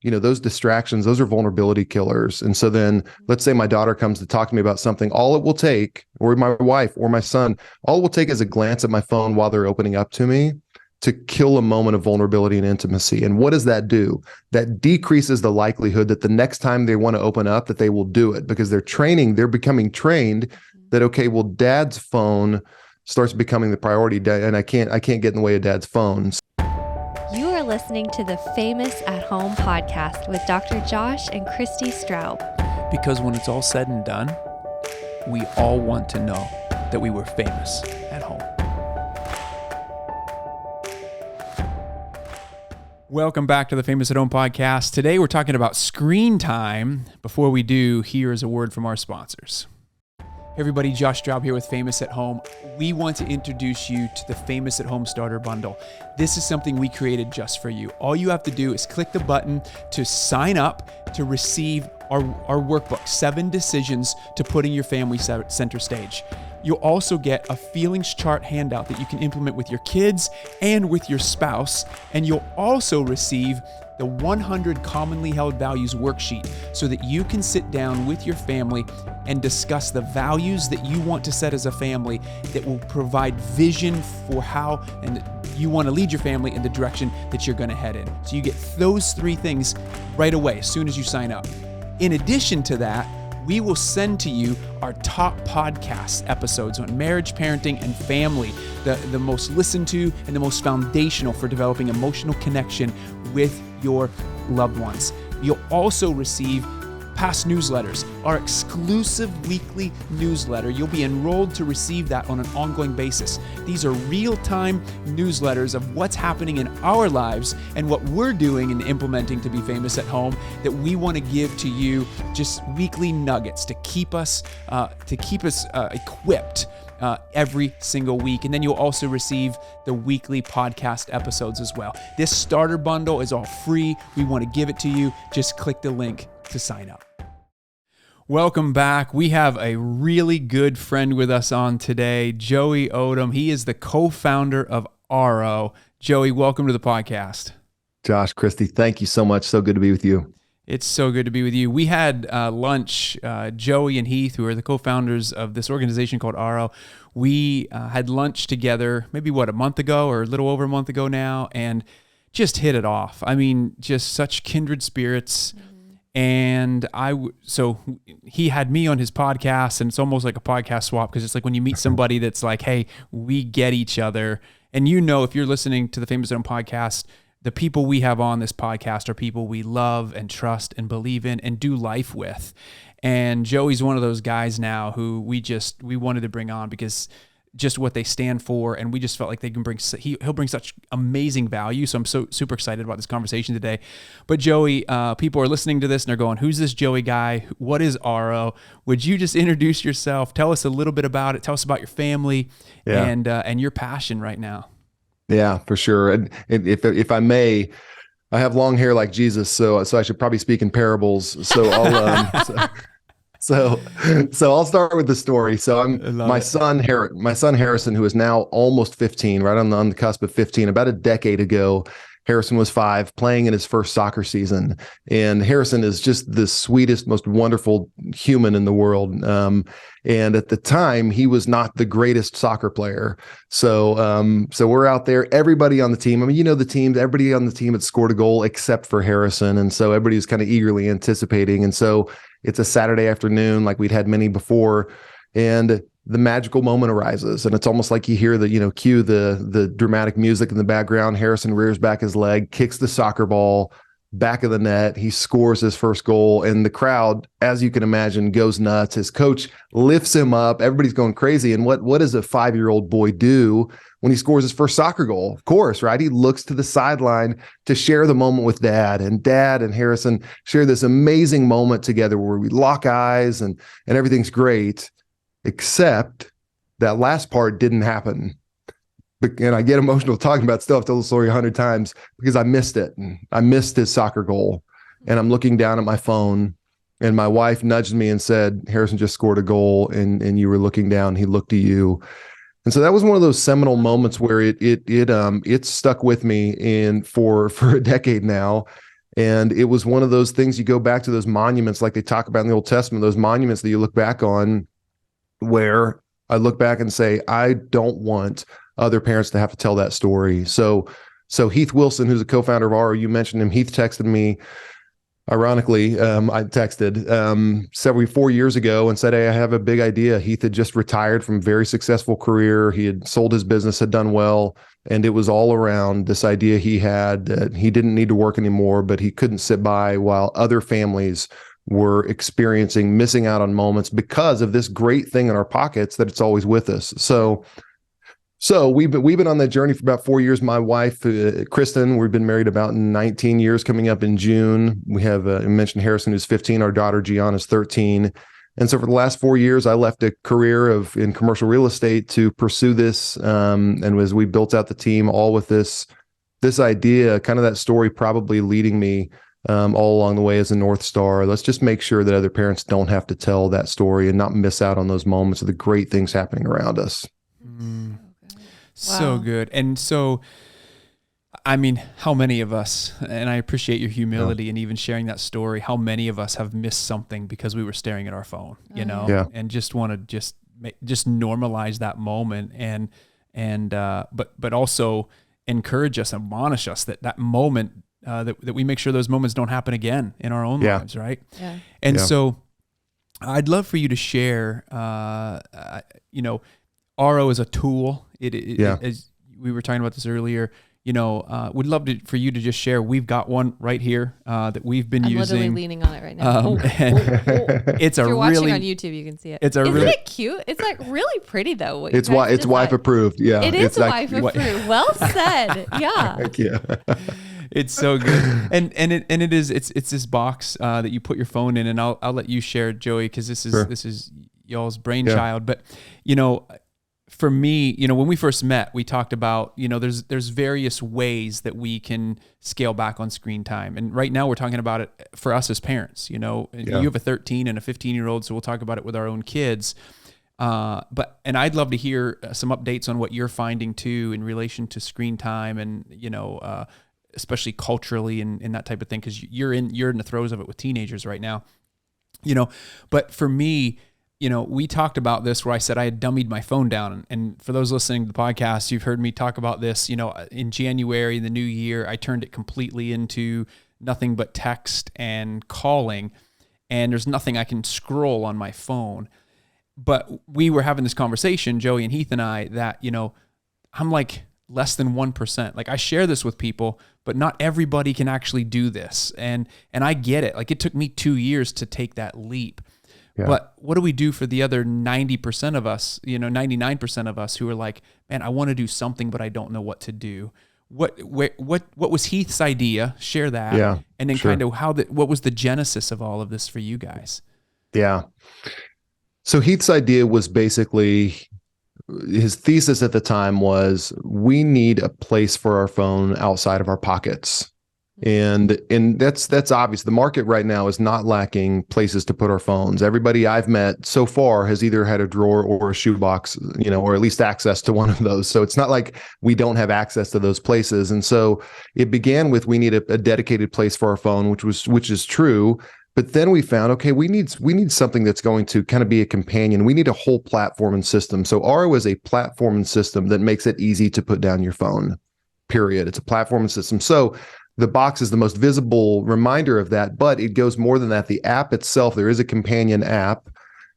those distractions, those are vulnerability killers. And so then let's say my daughter comes to talk to me about something, all it will take, or my wife or my son, all it will take is a glance at my phone while they're opening up to me to kill a moment of vulnerability and intimacy. And what does that do? That decreases the likelihood that the next time they want to open up, that they will do it, because they're becoming trained that, okay, well, dad's phone starts becoming the priority, and I can't get in the way of dad's phone. You are listening to the Famous at Home podcast with Dr. Josh and Christy Straub. Because when it's all said and done, we all want to know that we were famous at home. Welcome back to the Famous at Home podcast. Today we're talking about screen time. Before we do, here is a word from our sponsors. Hey everybody, Josh Straub here with Famous at Home. We want to introduce you to the Famous at Home Starter Bundle. This is something we created just for you. All you have to do is click the button to sign up to receive our workbook, 7 decisions to putting your family center stage. You'll also get a feelings chart handout that you can implement with your kids and with your spouse. And you'll also receive the 100 commonly held values worksheet so that you can sit down with your family and discuss the values that you want to set as a family that will provide vision for how and you want to lead your family in the direction that you're going to head in. So you get those 3 things right away as soon as you sign up. In addition to that, we will send to you our top podcast episodes on marriage, parenting, and family, the most listened to and the most foundational for developing emotional connection with your loved ones. You'll also receive past newsletters, our exclusive weekly newsletter. You'll be enrolled to receive that on an ongoing basis. These are real-time newsletters of what's happening in our lives and what we're doing and implementing to be famous at home that we want to give to you, just weekly nuggets to keep us equipped every single week. And then you'll also receive the weekly podcast episodes as well. This starter bundle is all free. We want to give it to you. Just click the link to sign up. Welcome back. We have a really good friend with us on today, Joey Odom. He is the co-founder of Aro. Joey, welcome to the podcast. Josh, Christy, thank you so much. So good to be with you. It's so good to be with you. We had lunch, Joey and Heath, who are the co-founders of this organization called Aro. We had lunch together maybe, a month ago or a little over a month ago now, and just hit it off. I mean, just such kindred spirits. And so he had me on his podcast, and it's almost like a podcast swap because it's like when you meet somebody that's like, hey, we get each other. And if you're listening to the Famous at Home podcast, the people we have on this podcast are people we love and trust and believe in and do life with. And Joey's one of those guys now who we wanted to bring on because just what they stand for, and we just felt like they can he'll bring such amazing value. So I'm so super excited about this conversation today. But Joey, people are listening to this and they're going, who's this Joey guy? What is Aro? Would you just introduce yourself? Tell us a little bit about it. Tell us about your family and your passion right now. Yeah, for sure. And if I may, I have long hair like Jesus, so I should probably speak in parables. So I'll So I'll start with the story. So my son Harrison, who is now almost 15, right on the cusp of 15. About a decade ago, Harrison was 5, playing in his first soccer season. And Harrison is just the sweetest, most wonderful human in the world. And at the time, he was not the greatest soccer player. So we're out there, everybody on the team. I mean, the team, everybody on the team had scored a goal except for Harrison. And so everybody was kind of eagerly anticipating. And so it's a Saturday afternoon, like we'd had many before, and the magical moment arises. And it's almost like you hear cue the dramatic music in the background. Harrison rears back his leg, kicks the soccer ball back of the net. He scores his first goal, and the crowd, as you can imagine, goes nuts. His coach lifts him up. Everybody's going crazy. And what does a 5-year-old boy do when he scores his first soccer goal? Of course, right? He looks to the sideline to share the moment with Dad and Harrison share this amazing moment together where we lock eyes and everything's great, except that last part didn't happen. And I get emotional talking about it. Still have told the story 100 times because I missed it. And I missed his soccer goal. And I'm looking down at my phone, and my wife nudged me and said, Harrison just scored a goal, and you were looking down. He looked to you. And so that was one of those seminal moments where it stuck with me for a decade now. And it was one of those things, you go back to those monuments like they talk about in the Old Testament, those monuments that you look back on, where I look back and say, I don't want other parents to have to tell that story. So Heath Wilson, who's a co-founder of Aro, you mentioned him. Heath texted me, ironically, I texted 4 years ago and said, hey, I have a big idea. Heath had just retired from a very successful career. He had sold his business, had done well. And it was all around this idea he had that he didn't need to work anymore, but he couldn't sit by while other families were missing out on moments because of this great thing in our pockets that it's always with us. So we've been on that journey for about 4 years. My wife, Kristen, we've been married about 19 years, coming up in June. We have, I mentioned Harrison, who's 15. Our daughter, Gianna, is 13. And so for the last 4 years, I left a career in commercial real estate to pursue this. And as we built out the team, all with this idea, kind of that story probably leading me all along the way as a North Star. Let's just make sure that other parents don't have to tell that story and not miss out on those moments of the great things happening around us. So good. And so, I mean, how many of us, and I appreciate your humility and even sharing that story, how many of us have missed something because we were staring at our phone, and just want to just normalize that moment but also encourage us, admonish us that moment, that we make sure those moments don't happen again in our own lives. Right. Yeah. And so I'd love for you to share, Aro is a tool. As we were talking about this earlier, would love for you to just share. We've got one right here that we've been using. I'm literally leaning on it right now. It's if you're watching on YouTube, you can see it. Isn't it cute? It's like really pretty though. It's wife approved. Yeah, it is wife approved. Well said. Yeah. Thank you. It's so good, and it's this box that you put your phone in, and I'll let you share, Joey, because this is y'all's brainchild. But for me, when we first met, we talked about, there's various ways that we can scale back on screen time. And right now we're talking about it for us as parents, you have a 13 and a 15-year-old, so we'll talk about it with our own kids. And I'd love to hear some updates on what you're finding too, in relation to screen time and, especially culturally and that type of thing. 'Cause you're in the throes of it with teenagers right now, but for me, we talked about this where I said I had dummied my phone down. And for those listening to the podcast, you've heard me talk about this, in January, in the new year, I turned it completely into nothing but text and calling, and there's nothing I can scroll on my phone. But we were having this conversation, Joey and Heath and I, that, I'm like less than 1%. Like I share this with people, but not everybody can actually do this. And I get it. Like it took me 2 years to take that leap. Yeah. But what do we do for the other 90% of us, 99% of us who are like, man, I want to do something, but I don't know what to do. What was Heath's idea? Share that. Yeah, and then kind of what was the genesis of all of this for you guys? Yeah. So Heath's idea was basically, his thesis at the time was, we need a place for our phone outside of our pockets. And that's obvious. The market right now is not lacking places to put our phones. Everybody I've met so far has either had a drawer or a shoebox, or at least access to one of those. So it's not like we don't have access to those places. And so it began with, we need a dedicated place for our phone, which is true. But then we found, okay, we need something that's going to kind of be a companion. We need a whole platform and system. So Aro is a platform and system that makes it easy to put down your phone, period. It's a platform and system. So the box is the most visible reminder of that, but it goes more than that. The app itself, there is a companion app.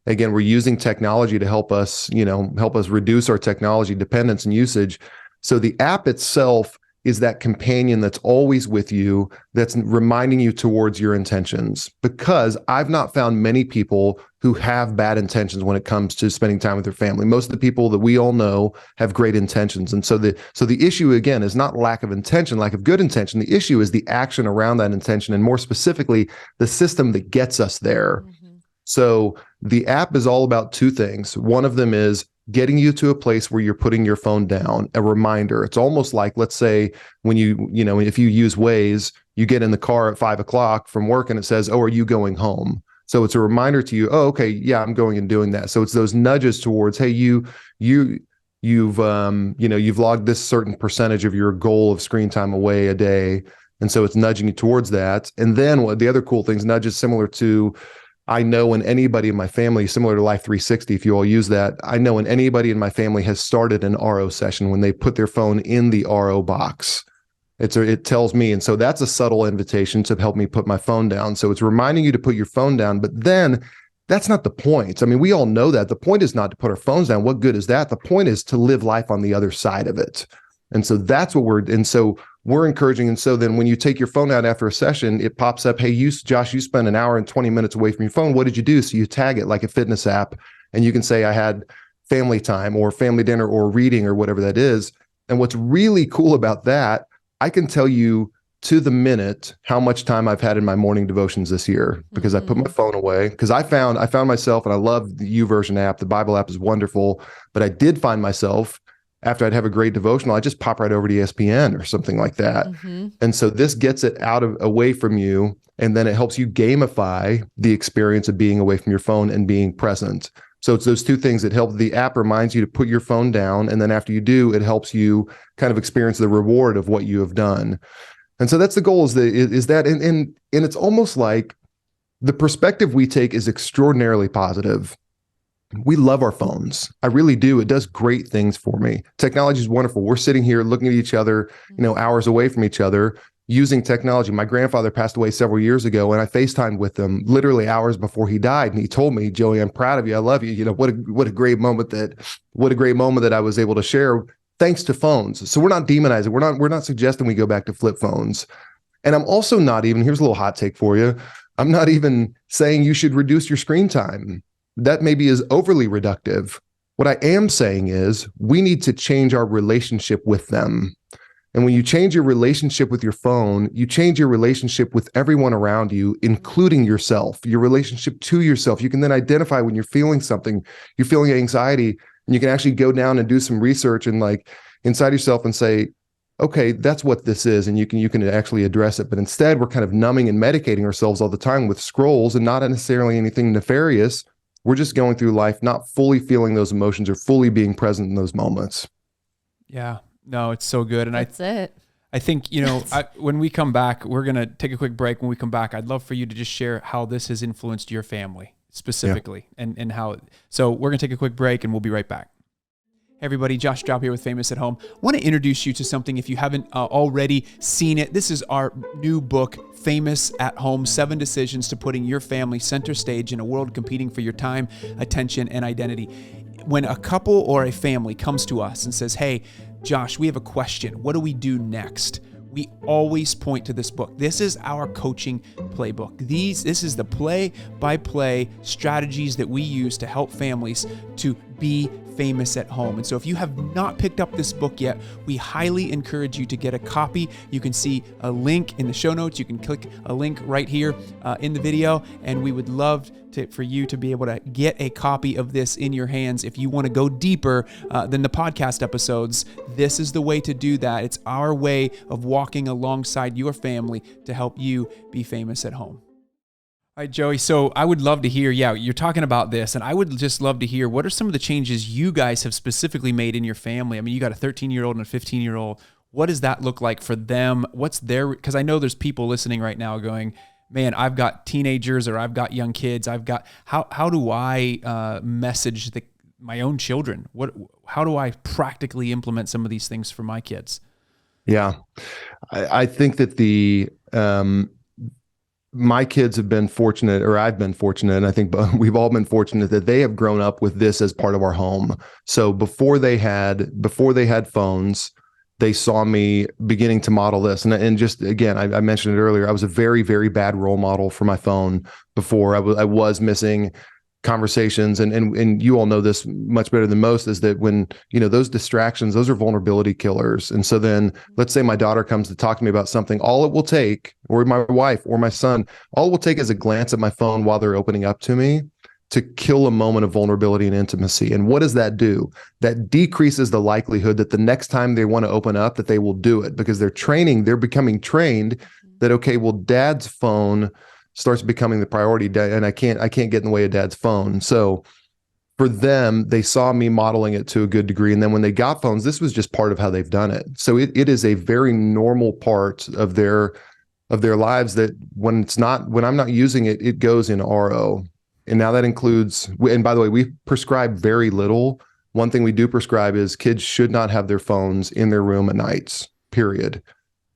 Again, we're using technology to help us reduce our technology dependence and usage. So the app itself is that companion that's always with you, that's reminding you towards your intentions. Because I've not found many people who have bad intentions when it comes to spending time with their family. Most of the people that we all know have great intentions. And so the issue, again, is not lack of intention, lack of good intention. The issue is the action around that intention, and more specifically, the system that gets us there. Mm-hmm. So the app is all about two things. One of them is getting you to a place where you're putting your phone down, a reminder. It's almost like, let's say, when if you use Waze, you get in the car at 5:00 from work and it says, "Oh, are you going home?" So it's a reminder to you, "Oh, okay, yeah, I'm going and doing that." So it's those nudges towards, "Hey, you've logged this certain percentage of your goal of screen time away a day. And so it's nudging you towards that. And then what the other cool things, nudges similar to, I know when anybody in my family, similar to Life 360, if you all use that, I know when anybody in my family has started an RO session, when they put their phone in the RO box, it tells me. And so that's a subtle invitation to help me put my phone down. So it's reminding you to put your phone down, but then that's not the point. I mean, we all know that the point is not to put our phones down. What good is that? The point is to live life on the other side of it. And so that's what we're encouraging. And so then when you take your phone out after a session, it pops up, hey, Josh, you spent an hour and 20 minutes away from your phone. What did you do? So you tag it like a fitness app, and you can say, I had family time or family dinner or reading or whatever that is. And what's really cool about that, I can tell you to the minute how much time I've had in my morning devotions this year, because I put my phone away. Because I found myself, and I love the YouVersion app. The Bible app is wonderful, but I did find myself, after I'd have a great devotional, I just pop right over to ESPN or something like that. And so this gets it away from you, and then it helps you gamify the experience of being away from your phone and being present. So it's those two things that help. The app reminds you to put your phone down, and then after you do, it helps you kind of experience the reward of what you have done. And so that's the goal, is that, and it's almost like the perspective we take is extraordinarily positive. We love our phones. I really do. It does great things for me. Technology is wonderful. We're sitting here looking at each other, hours away from each other, using technology. My grandfather passed away several years ago, and I FaceTimed with him literally hours before he died. And he told me, Joey, I'm proud of you. I love you. What a great moment that I was able to share, thanks to phones. So we're not demonizing. We're not suggesting we go back to flip phones. And I'm also not even, here's a little hot take for you. I'm not even saying you should reduce your screen time. That maybe is overly reductive. What I am saying is we need to change our relationship with them. And when you change your relationship with your phone, you change your relationship with everyone around you, including yourself, your relationship to yourself. You can then identify when you're feeling something, you're feeling anxiety, and you can actually go down and do some research and like inside yourself and say, okay, that's what this is. And you can actually address it. But instead, we're kind of numbing and medicating ourselves all the time with scrolls, and not necessarily anything nefarious. We're just going through life, not fully feeling those emotions or fully being present in those moments. Yeah, no, it's so good. And That's it. I think, when we come back, we're going to take a quick break. When we come back, I'd love for you to just share how this has influenced your family specifically, and how. So we're going to take a quick break, and we'll be right back. Hey everybody, Josh Straub here with Famous at Home. I want to introduce you to something if you haven't already seen it. This is our new book, Famous at Home, 7 Decisions to Putting Your Family Center Stage in a World Competing for Your Time, Attention, and Identity. When a couple or a family comes to us and says, hey, Josh, we have a question. What do we do next? We always point to this book. This is our coaching playbook. This is the play-by-play strategies that we use to help families to be famous at home. And so if you have not picked up this book yet, we highly encourage you to get a copy. You can see a link in the show notes. You can click a link right here in the video, and we would love for you to be able to get a copy of this in your hands. If you want to go deeper than the podcast episodes, this is the way to do that. It's our way of walking alongside your family to help you be famous at home. All right, Joey, so I would love to hear, you're talking about this, and I would just love to hear, what are some of the changes you guys have specifically made in your family? I mean, you got a 13-year-old and a 15-year-old. What does that look like for them? Because I know there's people listening right now going, man, I've got teenagers or I've got young kids. How do I message my own children? How do I practically implement some of these things for my kids? Yeah, I think that my kids have been fortunate, or I've been fortunate, and I think we've all been fortunate that they have grown up with this as part of our home. So before they had phones, they saw me beginning to model this. And just, again, I mentioned it earlier, I was a very, very bad role model for my phone before. I was missing conversations. And you all know this much better than most, is that when, those distractions, those are vulnerability killers. And so then let's say my daughter comes to talk to me about something, all it will take, or my wife or my son, all it will take is a glance at my phone while they're opening up to me to kill a moment of vulnerability and intimacy. And what does that do? That decreases the likelihood that the next time they want to open up, that they will do it, because they're becoming trained that, okay, well, dad's phone starts becoming the priority, and I can't get in the way of dad's phone. So for them, they saw me modeling it to a good degree. And then when they got phones, this was just part of how they've done it. So it is a very normal part of their lives that when I'm not using it, it goes in RO. And now that includes, and by the way, we prescribe very little. One thing we do prescribe is kids should not have their phones in their room at nights, period.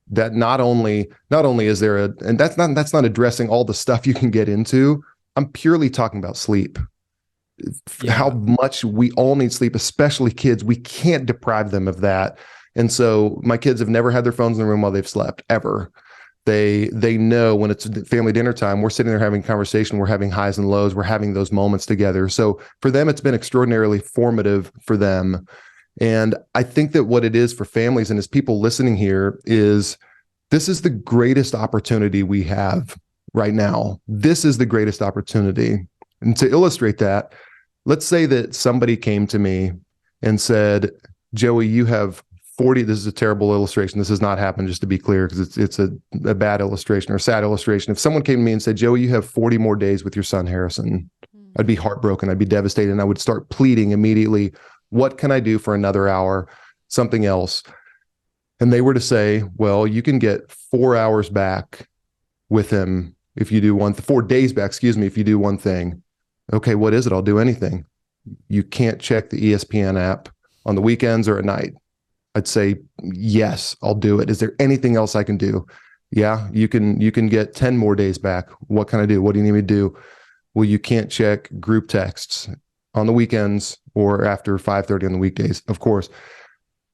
That not only is there and that's not addressing all the stuff you can get into. I'm purely talking about sleep. How much we all need sleep, especially kids. We can't deprive them of that. And so my kids have never had their phones in the room while they've slept, ever. They know when it's family dinner time, we're sitting there having conversation, we're having highs and lows, we're having those moments together. So for them, it's been extraordinarily formative for them. And I think that what it is for families and as people listening here is this is the greatest opportunity we have right now. This is the greatest opportunity. And to illustrate that, let's say that somebody came to me and said, Joey, you have 40, this is a terrible illustration. This has not happened, just to be clear, because it's a bad illustration or a sad illustration. If someone came to me and said, Joey, you have 40 more days with your son, Harrison, I'd be heartbroken. I'd be devastated. And I would start pleading immediately, what can I do for another hour? Something else. And they were to say, well, you can get 4 hours back with him if you do 4 days back, if you do one thing. Okay, what is it? I'll do anything. You can't check the ESPN app on the weekends or at night. I'd say, yes, I'll do it. Is there anything else I can do? Yeah, you can get 10 more days back. What can I do? What do you need me to do? Well, you can't check group texts on the weekends or after 5:30 on the weekdays. Of course,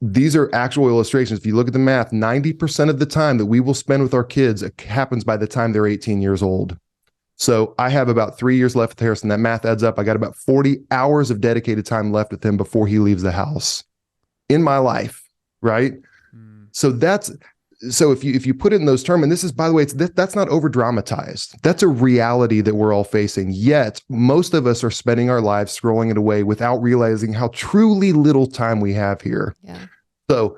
these are actual illustrations. If you look at the math, 90% of the time that we will spend with our kids happens by the time they're 18 years old. So I have about 3 years left with Harrison. That math adds up. I got about 40 hours of dedicated time left with him before he leaves the house in my life. Right. So if you put it in those terms, and this is, by the way, that's not over dramatized. That's a reality that we're all facing. Yet most of us are spending our lives scrolling it away without realizing how truly little time we have here. Yeah. So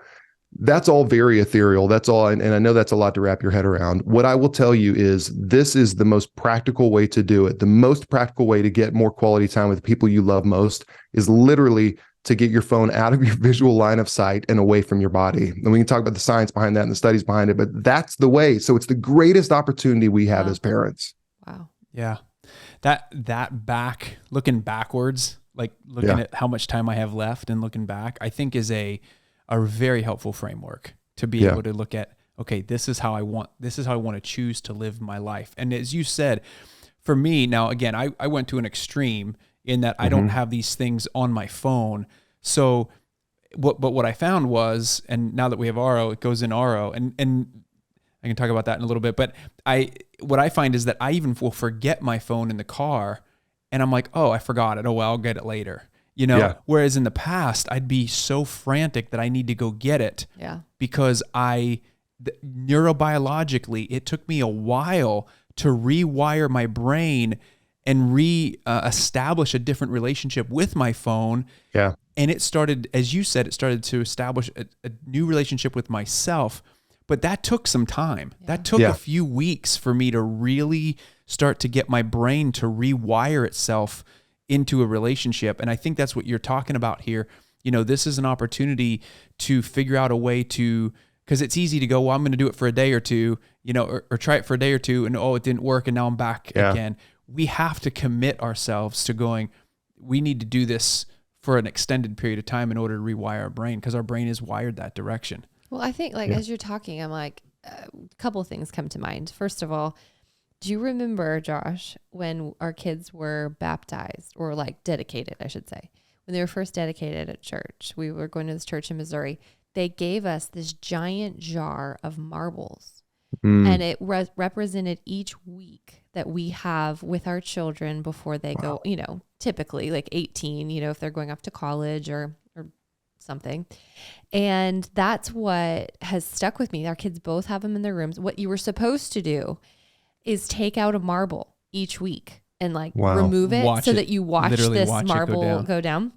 that's all very ethereal. That's all. And I know that's a lot to wrap your head around. What I will tell you is this is the most practical way to do it. The most practical way to get more quality time with people you love most is literally to get your phone out of your visual line of sight and away from your body. And we can talk about the science behind that and the studies behind it, but that's the way. So it's the greatest opportunity we have as parents. Wow. Yeah. That back, looking backwards, like looking at how much time I have left and looking back, I think is a very helpful framework to be able to look at, okay, this is how I want to choose to live my life. And as you said, for me, now again, I went to an extreme in that I don't have these things on my phone. So what I found was, and now that we have Aro, it goes in Aro, and I can talk about that in a little bit, but what I find is that I even will forget my phone in the car and I'm like, oh, I forgot it. Oh, well, I'll get it later. Whereas in the past, I'd be so frantic that I need to go get it because neurobiologically, it took me a while to rewire my brain and establish a different relationship with my phone. Yeah. And it started, as you said, to establish a new relationship with myself. But that took some time. Yeah. That took a few weeks for me to really start to get my brain to rewire itself into a relationship. And I think that's what you're talking about here. This is an opportunity to figure out a way to, because it's easy to go, well, I'm going to do it for a day or two, or try it for a day or two, and it didn't work, and now I'm back again. We have to commit ourselves to going, we need to do this for an extended period of time in order to rewire our brain, because our brain is wired that direction. Well, I think as you're talking, I'm like, a couple of things come to mind. First of all, do you remember, Josh, when our kids were baptized or dedicated, I should say, when they were first dedicated at church? We were going to this church in Missouri. They gave us this giant jar of marbles, and it represented each week that we have with our children before they go, typically 18, if they're going off to college or something. And that's what has stuck with me. Our kids both have them in their rooms. What you were supposed to do is take out a marble each week and remove it so that you watch this marble go down.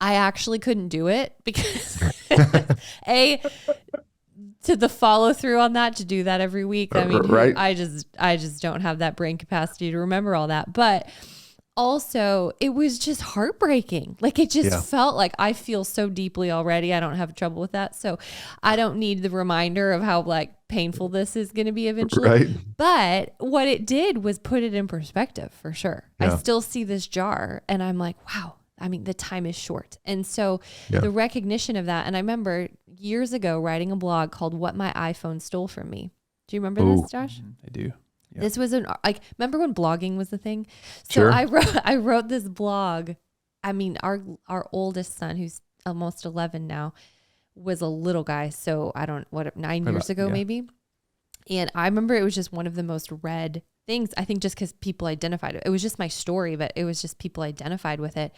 I actually couldn't do it because to the follow through on that, to do that every week. I mean, I just don't have that brain capacity to remember all that. But also it was just heartbreaking. Like it just felt like I feel so deeply already. I don't have trouble with that. So I don't need the reminder of how like painful this is going to be eventually. Right. But what it did was put it in perspective for sure. Yeah. I still see this jar and I'm like, wow, I mean, the time is short. And so the recognition of that. And I remember years ago writing a blog called What My iPhone Stole From Me. Do you remember this, Josh? I do. Yeah. This was remember when blogging was the thing? So Sure. I wrote this blog. I mean, our oldest son, who's almost 11 now, was a little guy. So 9 years ago, maybe. And I remember it was just one of the most read things. I think just because people identified it. It was just my story, but it was just people identified with it.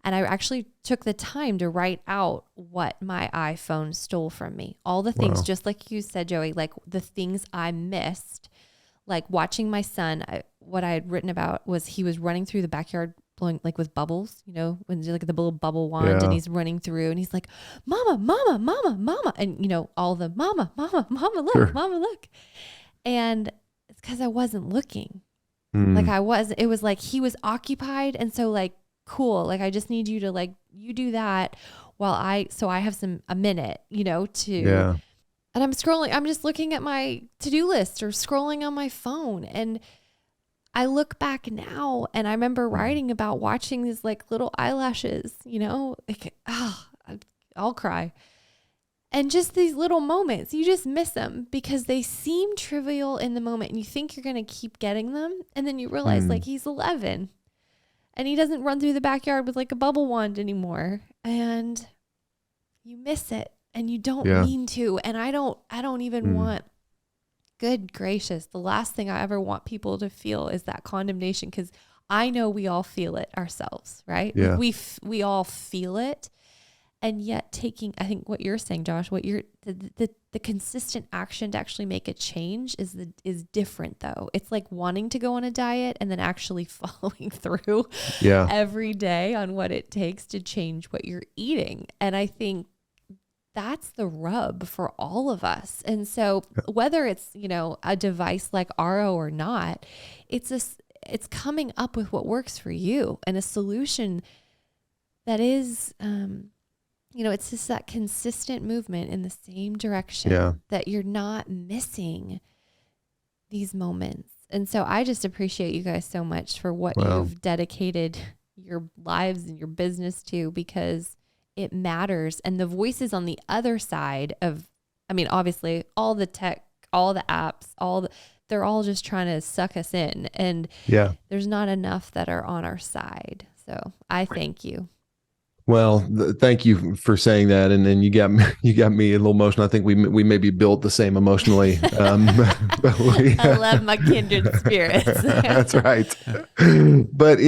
And I actually took the time to write out what my iPhone stole from me. All the things, just like you said, Joey, like the things I missed. Like watching my son, what I had written about was he was running through the backyard blowing like with bubbles, you know, when you look at the little bubble wand and he's running through and he's like, mama, mama, mama, mama. And you know, all the mama, mama, mama, look, mama, look. And it's because I wasn't looking. Like it was like he was occupied. And so like, cool. Like, I just need you to like, you do that while I have a minute, you know, and I'm scrolling, I'm just looking at my to-do list or scrolling on my phone. And I look back now and I remember writing about watching these like little eyelashes, you know, like, I'll cry. And just these little moments, you just miss them because they seem trivial in the moment and you think you're going to keep getting them. And then you realize like he's 11 and he doesn't run through the backyard with like a bubble wand anymore. And you miss it. And you don't mean to. And I don't even want, good gracious, the last thing I ever want people to feel is that condemnation. Cause I know we all feel it ourselves, right? Yeah. We all feel it. And yet I think what you're saying, Josh, the consistent action to actually make a change is different though. It's like wanting to go on a diet and then actually following through every day on what it takes to change what you're eating. And I think that's the rub for all of us. And so whether it's, you know, a device like Aro or not, it's coming up with what works for you and a solution that is, you know, it's just that consistent movement in the same direction that you're not missing these moments. And so I just appreciate you guys so much for what you've dedicated your lives and your business to, because it matters. And the voices on the other side of, I mean, obviously all the tech, all the apps, they're all just trying to suck us in. And there's not enough that are on our side. So I thank you. Well, thank you for saying that, and then you got me a little emotional. I think we may be built the same emotionally. I love my kindred spirits. That's right. But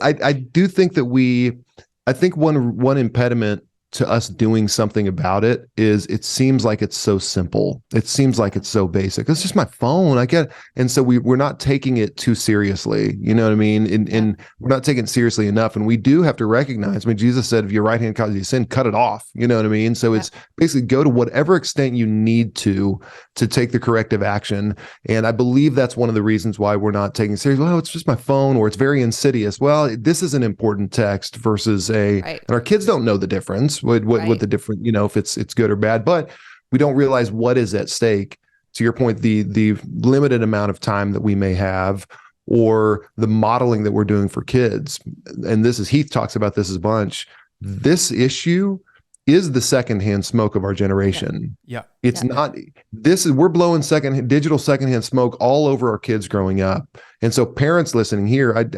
I do think that I think one impediment to us doing something about it is it seems like it's so simple. It seems like it's so basic. It's just my phone. I get, and so we're not taking it too seriously. You know what I mean? And we're not taking it seriously enough. And we do have to recognize, I mean, Jesus said, if your right hand causes you sin, cut it off. You know what I mean? So it's basically go to whatever extent you need to take the corrective action. And I believe that's one of the reasons why we're not taking it seriously. Well, it's just my phone, or it's very insidious. Well, this is an important text versus and our kids don't know the difference. What the different, you know, if it's good or bad, but we don't realize what is at stake. To your point, the limited amount of time that we may have, or the modeling that we're doing for kids. And Heath talks about this a bunch. This issue is the secondhand smoke of our generation. Yeah. It's not, we're blowing digital secondhand smoke all over our kids growing up. And so parents listening here,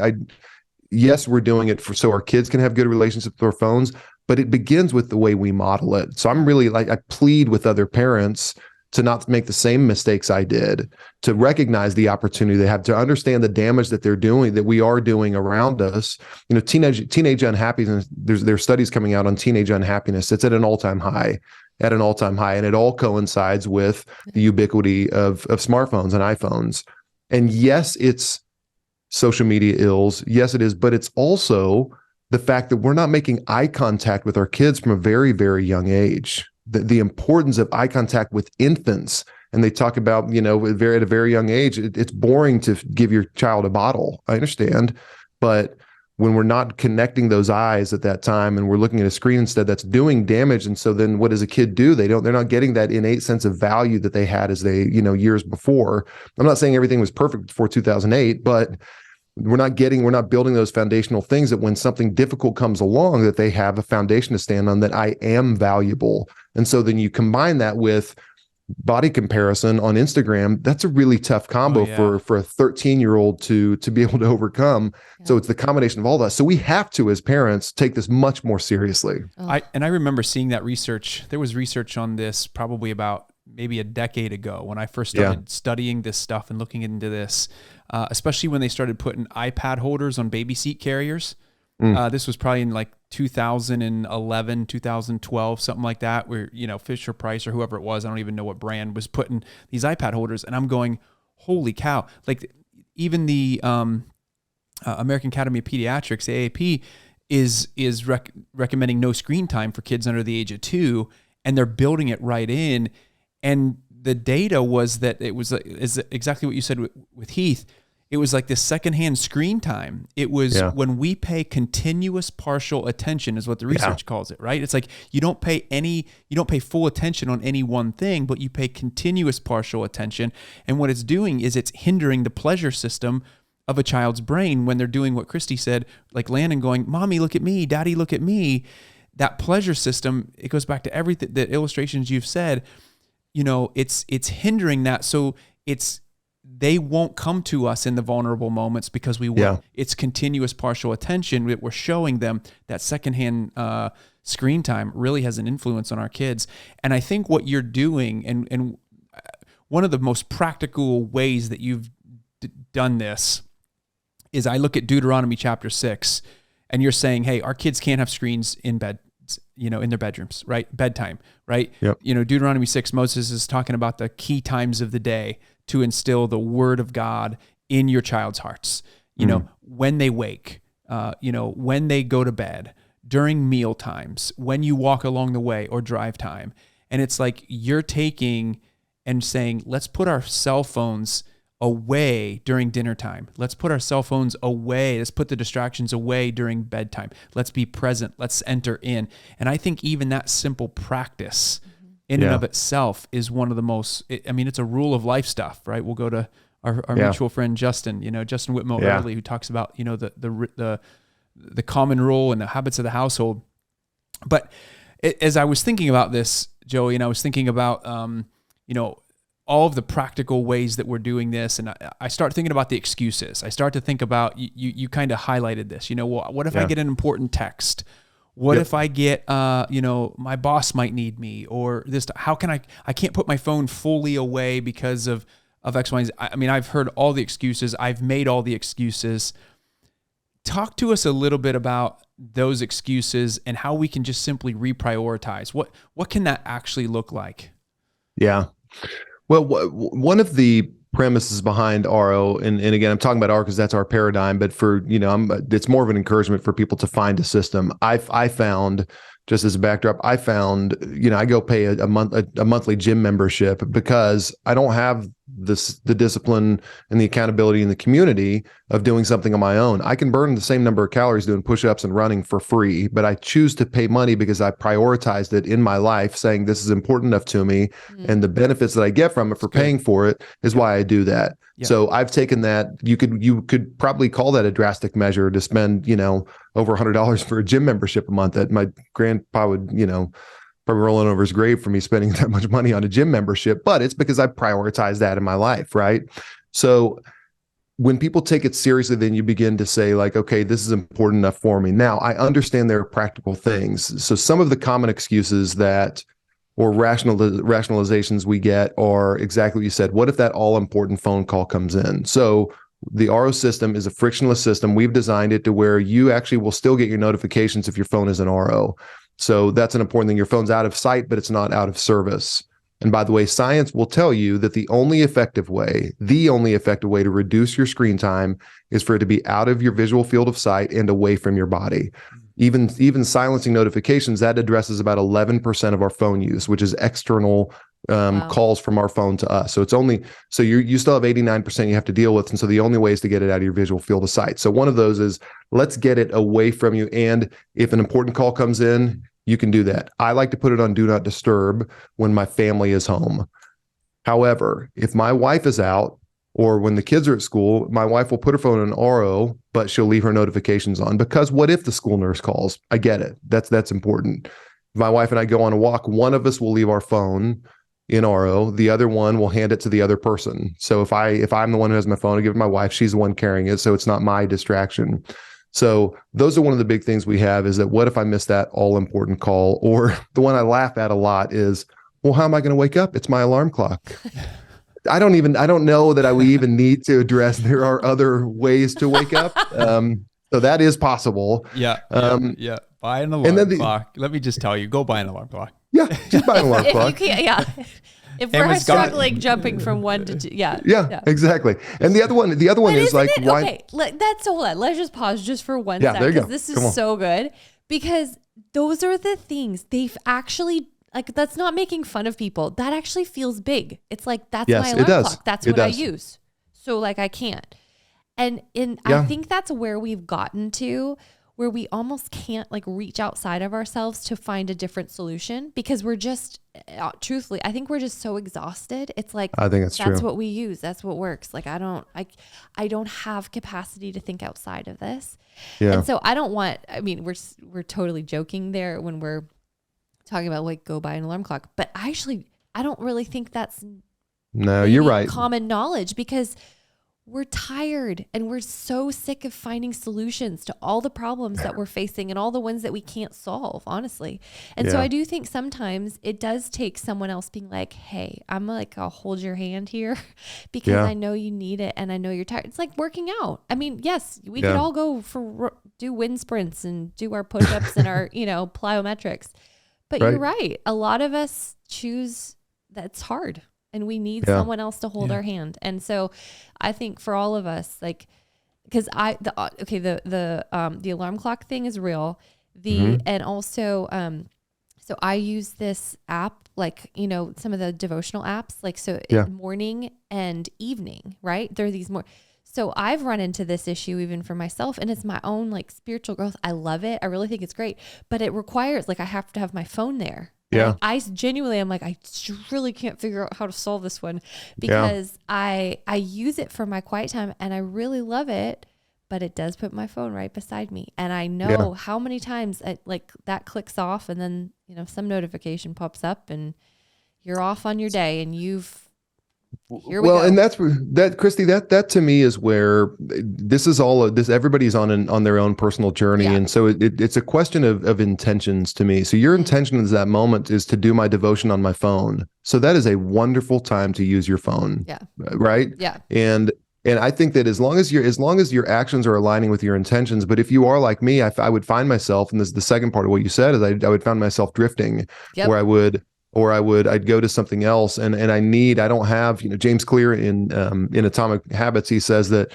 yes, we're doing it so our kids can have good relationships with our phones, but it begins with the way we model it. So I'm really I plead with other parents to not make the same mistakes I did, to recognize the opportunity they have, to understand the damage that we are doing around us. You know, teenage unhappiness, there are studies coming out on teenage unhappiness. It's at an all-time high. And it all coincides with the ubiquity of smartphones and iPhones. And yes, it's social media ills. Yes, it is. But it's also the fact that we're not making eye contact with our kids from a very, very young age. The importance of eye contact with infants. And they talk about, you know, at a very young age, it's boring to give your child a bottle. I understand. But when we're not connecting those eyes at that time and we're looking at a screen instead, that's doing damage. And so then what does a kid do? They're not getting that innate sense of value that they had as they, years before. I'm not saying everything was perfect before 2008, but we're not building those foundational things that when something difficult comes along, that they have a foundation to stand on, that I am valuable. And so then you combine that with body comparison on Instagram. That's a really tough combo for a 13-year-old to be able to overcome. Yeah. So it's the combination of all that. So we have to, as parents, take this much more seriously. Oh. I remember seeing that research. There was research on this probably about maybe a decade ago when I first started studying this stuff and looking into this, especially when they started putting iPad holders on baby seat carriers. This was probably in like 2011, 2012, something like that, where, Fisher Price or whoever it was, I don't even know what brand, was putting these iPad holders. And I'm going, holy cow. Like even the American Academy of Pediatrics, AAP, is recommending no screen time for kids under the age of 2, and they're building it right in. And the data was that is exactly what you said with Heath. It was like this secondhand screen time. It was when we pay continuous partial attention, is what the research calls it, right? It's like you don't pay full attention on any one thing, but you pay continuous partial attention. And what it's doing is it's hindering the pleasure system of a child's brain when they're doing what Christy said, like Landon going, "Mommy, look at me, Daddy, look at me." That pleasure system, it goes back to everything, the illustrations you've said, it's hindering that. So they won't come to us in the vulnerable moments because we will. It's continuous partial attention that we're showing them. That secondhand screen time really has an influence on our kids. And I think what you're doing, and one of the most practical ways that you've done this is I look at Deuteronomy chapter 6, and you're saying, hey, our kids can't have screens in bed, in their bedrooms, right? Bedtime, right? Yep. Deuteronomy 6, Moses is talking about the key times of the day to instill the word of God in your child's hearts, when they wake, when they go to bed, during meal times, when you walk along the way or drive time. And it's like you're taking and saying, let's put our cell phones away during dinner time. Let's put our cell phones away. Let's put the distractions away during bedtime. Let's be present. Let's enter in. And I think even that simple practice in and of itself is one of the most, it's a rule of life stuff, right? We'll go to our mutual friend, Justin, Justin Whitmore Early, who talks about, the common rule and the habits of the household. But as I was thinking about this, Joey, and I was thinking about, all of the practical ways that we're doing this. And I start thinking about the excuses. I start to think about, you kind of highlighted this, what if I get an important text? What if I get, my boss might need me, or this, how can I can't put my phone fully away because of X, Y, and Z. I've heard all the excuses. I've made all the excuses. Talk to us a little bit about those excuses and how we can just simply reprioritize. What can that actually look like? Yeah. Well, one of the premises behind Aro, and again, I'm talking about Aro because that's our paradigm, but for, it's more of an encouragement for people to find a system. I found, just as a backdrop, I go pay a monthly gym membership because I don't have the discipline and the accountability in the community of doing something on my own. I can burn the same number of calories doing push-ups and running for free, but I choose to pay money because I prioritized it in my life, saying this is important enough to me, and the benefits that I get from it for paying for it is why I do that. Yeah. So I've taken that. You could probably call that a drastic measure to spend, over $100 for a gym membership a month. That my grandpa would, probably rolling over his grave for me spending that much money on a gym membership, but it's because I prioritize that in my life, right? So when people take it seriously, then you begin to say like, okay, this is important enough for me. Now I understand there are practical things. So some of the common excuses or rationalizations we get are exactly what you said. What if that all important phone call comes in? So the Aro system is a frictionless system. We've designed it to where you actually will still get your notifications if your phone is an Aro. So that's an important thing. Your phone's out of sight, but it's not out of service. And by the way, science will tell you that the only effective way to reduce your screen time is for it to be out of your visual field of sight and away from your body. Even silencing notifications, that addresses about 11% of our phone use, which is external calls from our phone to us. So it's only, so you still have 89% you have to deal with. And so the only way is to get it out of your visual field of sight. So one of those is, let's get it away from you. And if an important call comes in, you can do that. I like to put it on do not disturb when my family is home. However, if my wife is out or when the kids are at school, my wife will put her phone in RO, but she'll leave her notifications on, because what if the school nurse calls? I get it. That's important. If my wife and I go on a walk, one of us will leave our phone in RO. The other one will hand it to the other person. So if I'm the one who has my phone, I give it to my wife, she's the one carrying it. So it's not my distraction. So those are one of the big things we have, is that what if I miss that all important call? Or the one I laugh at a lot is, well, how am I going to wake up? It's my alarm clock. I don't know that we even need to address there are other ways to wake up. So that is possible. Yeah. Buy an alarm clock. Let me just tell you, go buy an alarm clock. Yeah, just buy an alarm clock. If we're struggling jumping from 1 to 2, yeah, exactly. And the other one is like, why? Okay, hold on. Let's just pause just for 1 there second, you go. because this is so good. Because those are the things they've actually, like, that's not making fun of people. That actually feels big. It's like, that's my alarm clock. That's what I use. So like, I can't. And I think that's where we've gotten to, where we almost can't like reach outside of ourselves to find a different solution, because we're just, truthfully, I think we're just so exhausted. It's like, I think that's true. What we use. That's what works. Like, I don't have capacity to think outside of this. Yeah. And so we're totally joking there when we're talking about like, go buy an alarm clock, but I don't really think that's you're right. common knowledge, because we're tired and we're so sick of finding solutions to all the problems that we're facing and all the ones that we can't solve, honestly. And so I do think sometimes it does take someone else being like, hey, I'll hold your hand here because I know you need it and I know you're tired. It's like working out. I mean, yes, we could all go do wind sprints and do our push-ups and our, plyometrics. But you're right. A lot of us choose that's hard. And we need someone else to hold our hand. And so I think for all of us, like, because the alarm clock thing is real. And also, so I use this app, like, some of the devotional apps, like, so morning and evening, right? There are these more. So I've run into this issue even for myself, and it's my own like spiritual growth. I love it. I really think it's great, but it requires, like, I have to have my phone there. Yeah. I genuinely am like, I really can't figure out how to solve this one, because I use it for my quiet time and I really love it, but it does put my phone right beside me. And I know how many times that clicks off and then, some notification pops up and you're off on your day and here we go. And that's Christy, that to me is where this is all this, everybody's on their own personal journey. And so it's a question of intentions to me. So your intention in that moment is to do my devotion on my phone. So that is a wonderful time to use your phone. Yeah. Right. Yeah. And I think that as long as your actions are aligning with your intentions, but if you are like me, I would find myself, and this is the second part of what you said, is I would find myself drifting, where I'd go to something else, and I don't have, James Clear in Atomic Habits, he says an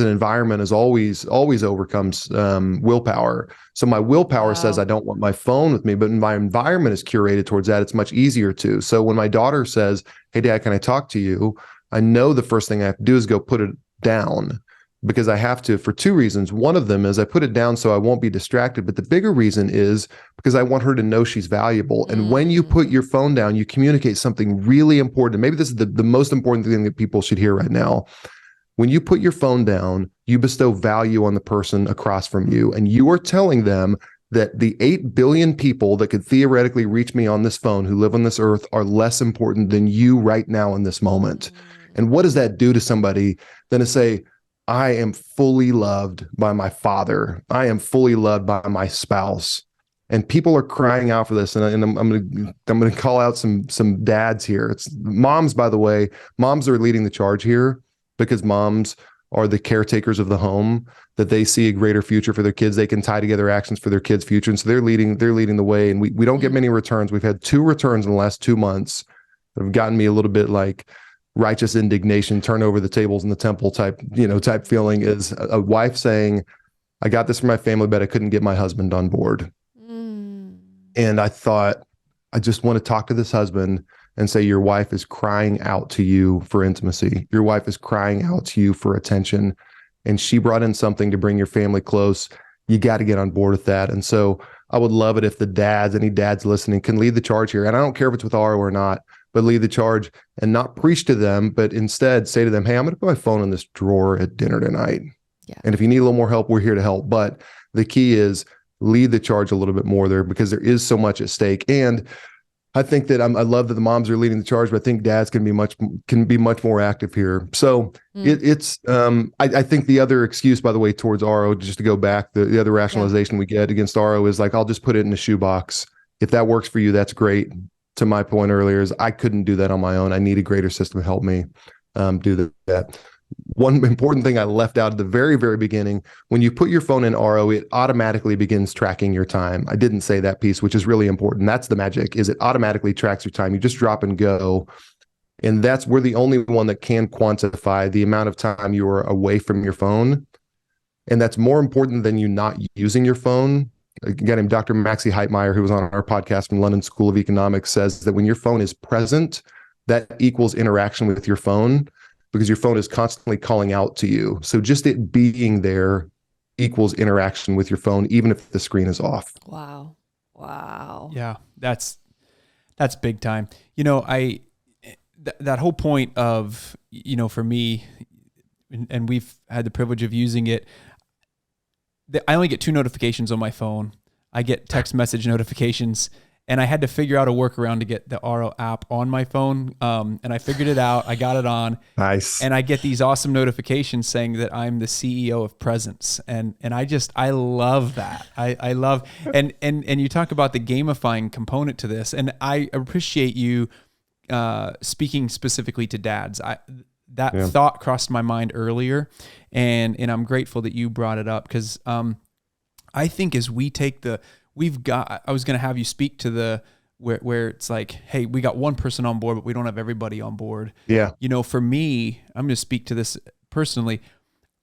environment is always overcomes willpower. So my willpower says I don't want my phone with me, but my environment is curated towards that. It's much easier to. So when my daughter says, "Hey Dad, can I talk to you?" I know the first thing I have to do is go put it down, because I have to, for two reasons. One of them is I put it down so I won't be distracted. But the bigger reason is because I want her to know she's valuable. And when you put your phone down, you communicate something really important. Maybe this is the most important thing that people should hear right now. When you put your phone down, you bestow value on the person across from you. And you are telling them that the 8 billion people that could theoretically reach me on this phone who live on this earth are less important than you right now in this moment. And what does that do to somebody than to say, I am fully loved by my father. I am fully loved by my spouse. And people are crying out for this. And I'm going to call out some dads here. It's moms, by the way. Moms are leading the charge here, because moms are the caretakers of the home, that they see a greater future for their kids. They can tie together actions for their kids' future. And so they're leading the way. And we don't get many returns. We've had 2 returns in the last 2 months that have gotten me a little bit like righteous indignation, turn over the tables in the temple type feeling, is a wife saying, I got this for my family, but I couldn't get my husband on board. And I thought, I just want to talk to this husband and say your wife is crying out to you for intimacy. Your wife is crying out to you for attention, and she brought in something to bring your family close. You got to get on board with that. And so I would love it if any dads listening can lead the charge here. And I don't care if it's with Aro or not, but lead the charge and not preach to them, but instead say to them, hey, I'm going to put my phone in this drawer at dinner tonight. Yeah. And if you need a little more help, we're here to help. But the key is lead the charge a little bit more there, because there is so much at stake. And I think that I love that the moms are leading the charge, but I think dads can be much more active here. So I think the other excuse, by the way, towards Aro, just to go back, the other rationalization we get against Aro is like, I'll just put it in a shoebox. If that works for you, that's great. To my point earlier is I couldn't do that on my own. I need a greater system to help me do that. One important thing I left out at the very, very beginning, when you put your phone in Aro, it automatically begins tracking your time. I didn't say that piece, which is really important. That's the magic, is it automatically tracks your time. You just drop and go. And we're the only one that can quantify the amount of time you are away from your phone. And that's more important than you not using your phone. A guy named Dr. Maxie Heitmeyer, who was on our podcast from London School of Economics, says that when your phone is present, that equals interaction with your phone, because your phone is constantly calling out to you. So just it being there equals interaction with your phone, even if the screen is off. Wow. Yeah, that's big time. That whole point of, for me, and we've had the privilege of using it, I only get 2 notifications on my phone. I get text message notifications, and I had to figure out a workaround to get the Aro app on my phone. And I figured it out. I got it on. Nice. And I get these awesome notifications saying that I'm the CEO of Presence. And I love that. I love, and you talk about the gamifying component to this. And I appreciate you speaking specifically to dads. That thought crossed my mind earlier, and I'm grateful that you brought it up, because I think as we take I was going to have you speak to where it's like, hey, we got one person on board, but we don't have everybody on board. Yeah. For me, I'm going to speak to this personally.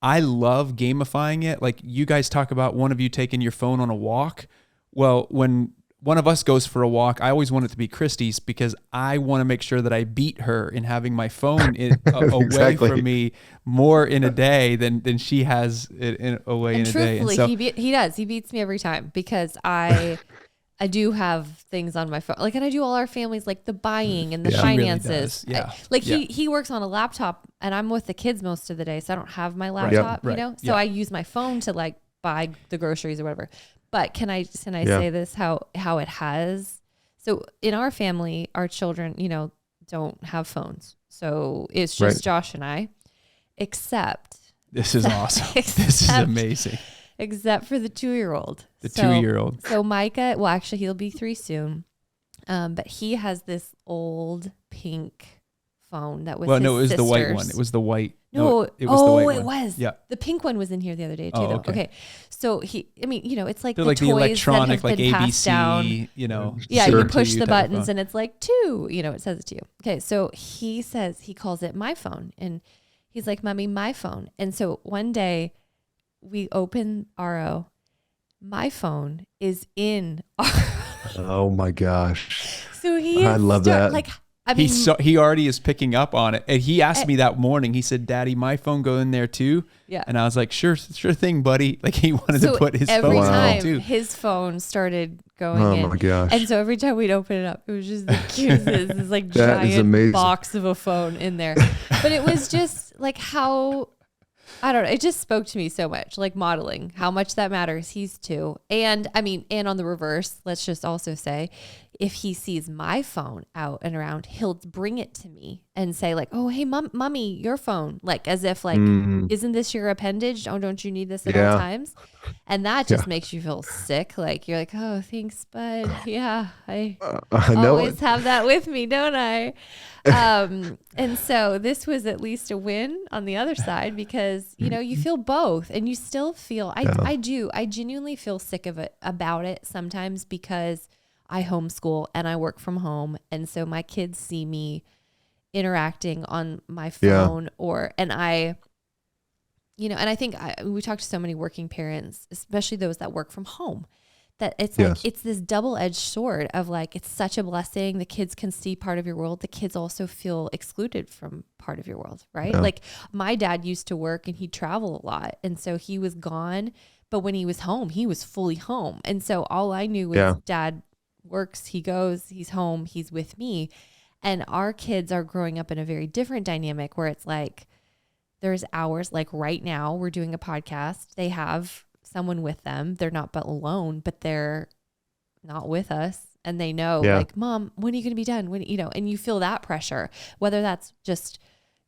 I love gamifying it. Like you guys talk about one of you taking your phone on a walk. Well, when one of us goes for a walk, I always want it to be Christy's, because I want to make sure that I beat her in having my phone away from me more in a day than she has it away in a day. And truthfully, he does. He beats me every time, because I do have things on my phone. Like, and I do all our families, like the buying and the finances. Really he works on a laptop, and I'm with the kids most of the day, so I don't have my laptop, So I use my phone to like buy the groceries or whatever. But can I say this, how it has, so in our family, our children, don't have phones. So it's just Josh and I, except. This is awesome. This is amazing. Except for the 2-year-old. The 2-year-old. So Micah, well, actually he'll be 3 soon. But he has this old pink phone that was his no, it was sister's. the white one. It was the white. No, it was the white one. It was. Yeah. The pink one was in here the other day too. Oh, Okay. So it's like they're the like toys the electronic, that have been like passed down. ABC, Yeah, you push the type of buttons phone. and it's like 2, it says it to you. Okay, so he calls it my phone, and he's like, Mommy, my phone. And so one day we open Aro, my phone is in Aro. Oh my gosh. So I love that. Like, I mean, he already is picking up on it. And he asked me that morning, he said, Daddy, my phone go in there too? Yeah. And I was like, sure thing, buddy. Like he wanted to put his phone every in time too. his phone started going in. Oh my gosh. And so every time we'd open it up, it was just the cutest, this like That is giant amazing. box of a phone in there. But it was just like how, I don't know, it just spoke to me so much, like modeling how much that matters. He's 2. And and on the reverse, let's just also say, if he sees my phone out and around, he'll bring it to me and say like, oh, hey, mommy, your phone. Like as if like, isn't this your appendage? Oh, don't you need this at all times? And that just makes you feel sick. Like you're like, oh, thanks, bud. Yeah, I always have that with me, don't I? And so this was at least a win on the other side, because, you feel both, and you still feel, I genuinely feel sick of it about it sometimes, because I homeschool and I work from home. And so my kids see me interacting on my phone and I think we talk to so many working parents, especially those that work from home, that it's like, it's this double-edged sword of like, it's such a blessing. The kids can see part of your world. The kids also feel excluded from part of your world, right? Like my dad used to work and he'd travel a lot. And so he was gone, but when he was home, he was fully home. And so all I knew was dad works, he goes, he's home, he's with me. And our kids are growing up in a very different dynamic where it's like, there's hours, like right now we're doing a podcast. They have someone with them. They're not but alone, but they're not with us. And they know like, Mom, when are you going to be done? When, and you feel that pressure, whether that's just,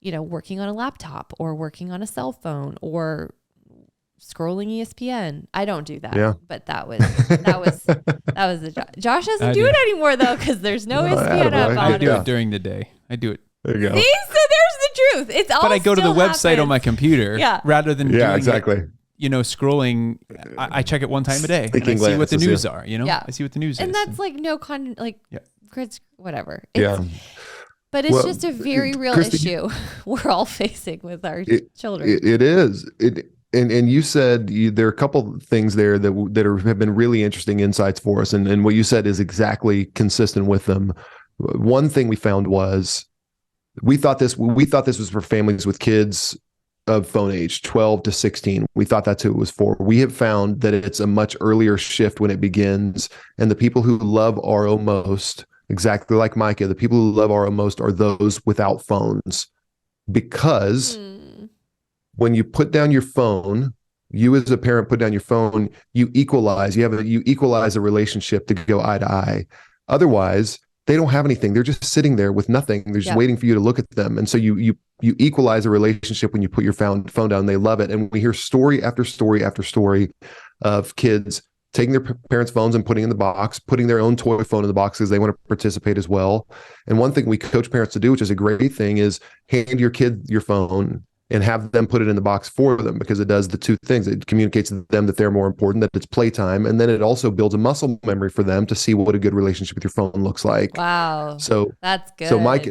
working on a laptop or working on a cell phone or scrolling ESPN. I don't do that, but that was the Josh doesn't do it anymore though, because there's no ESPN up. I do it during the day. I do it. There you go. See, so there's the truth. It's all. But I go to the website on my computer rather than doing exactly. Scrolling. I check it one time a day and I see what the news are. I see what the news is. And that's like no whatever. But it's just a very real issue we're all facing with our children. It is. And you said there are a couple things there that have been really interesting insights for us. And what you said is exactly consistent with them. One thing we found was we thought this was for families with kids of phone age, 12 to 16. We thought that's who it was for. We have found that it's a much earlier shift when it begins. And the people who love Aro most, exactly like Micah, the people who love Aro most are those without phones. Because when you put down your phone, you as a parent put down your phone, you equalize a relationship to go eye to eye. Otherwise, they don't have anything. They're just sitting there with nothing. They're just waiting for you to look at them. And so you equalize a relationship when you put your phone down. They love it. And we hear story after story after story of kids taking their parents' phones and putting in the box, putting their own toy phone in the box because they want to participate as well. And one thing we coach parents to do, which is a great thing, is hand your kid your phone and have them put it in the box for them, because it does the two things. It communicates to them that they're more important, that it's playtime. And then it also builds a muscle memory for them to see what a good relationship with your phone looks like. Wow. So that's good. So Mike,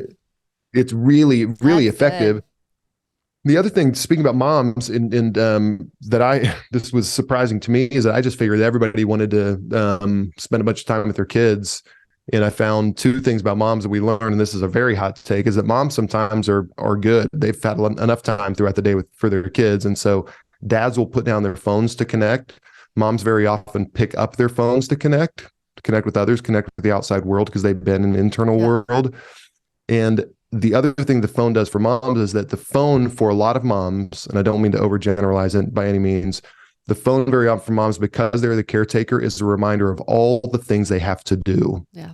it's really, really effective. Good. The other thing, speaking about moms, this was surprising to me, is that I just figured that everybody wanted to spend a bunch of time with their kids. And I found two things about moms that we learned, and this is a very hot take, is that moms sometimes are good. They've had enough time throughout the day for their kids. And so dads will put down their phones to connect. Moms very often pick up their phones to connect with others, connect with the outside world, because they've been in the internal world. And the other thing the phone does for moms is that the phone, for a lot of moms, and I don't mean to overgeneralize it by any means, the phone very often for moms, because they're the caretaker, is a reminder of all the things they have to do. Yeah.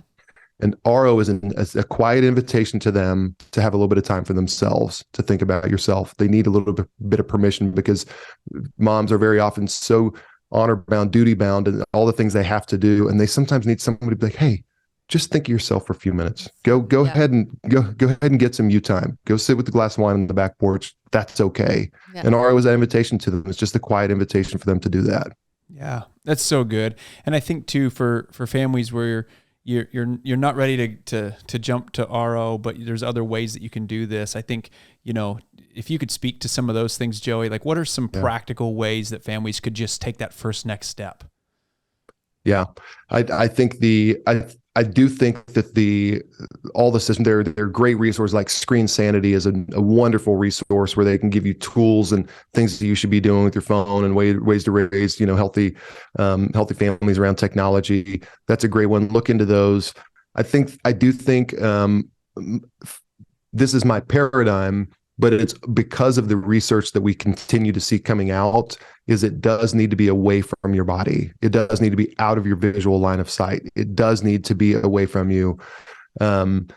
And Aro is a quiet invitation to them to have a little bit of time for themselves, to think about yourself. They need a little bit of permission, because moms are very often so honor bound, duty bound, and all the things they have to do. And they sometimes need somebody to be like, hey, just think of yourself for a few minutes. Go ahead and get some you time. Go sit with a glass of wine on the back porch. That's okay. Yeah. And Aro is that invitation to them. It's just a quiet invitation for them to do that. Yeah, that's so good. And I think too, for families where you're not ready to jump to Aro, but there's other ways that you can do this. I think, if you could speak to some of those things, Joey, like what are some practical ways that families could just take that first next step? Yeah, I think I do think that all the systems, they're great resources. Like Screen Sanity is a wonderful resource where they can give you tools and things that you should be doing with your phone, and ways to raise healthy families around technology. That's a great one. Look into those. I do think this is my paradigm, but it's because of the research that we continue to see coming out, is it does need to be away from your body. It does need to be out of your visual line of sight. It does need to be away from you. And